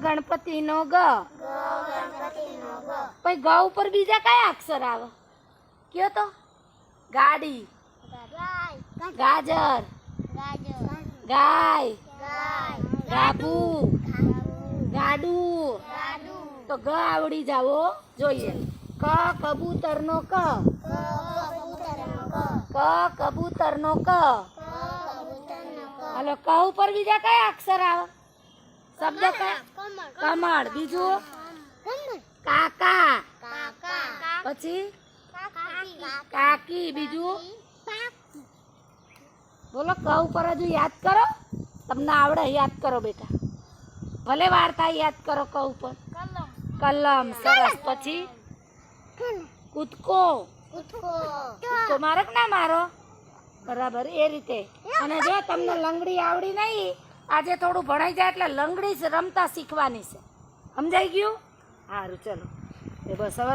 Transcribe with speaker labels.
Speaker 1: ગણપતિનો ગ. પછી ગ ઉપર બીજા કયા અક્ષર આવે કયો તો? ગાડી, ગાજર, ગાય, ગાભુ, ગાડું. તો ગ આવડી જાવો જોઈએ. ક કબૂતરનો ક. ક કબૂતરનો ક. હાલો ક ઉપર બીજા કયા અક્ષર આવે? શબ્દ કયા? કમળ. બીજું કાકા. પછી કાકી. બીજું બોલો ક ઉપર હજુ યાદ કરો. તમને આવડે યાદ કરો બેટા. ભલે વાર્તા યાદ કરો. ક ઉપર કલમ. સરસ. પછી કૂદકો. કૂદકો મારો કે ના મારો? બરાબર એ રીતે. અને જો તમને લંગડી આવડી નહીં, આજે થોડું ભણાઈ જાય એટલે લંગડી રમતા શીખવાની છે. સમજાઈ ગયું? સારું ચલો એ બસ હવે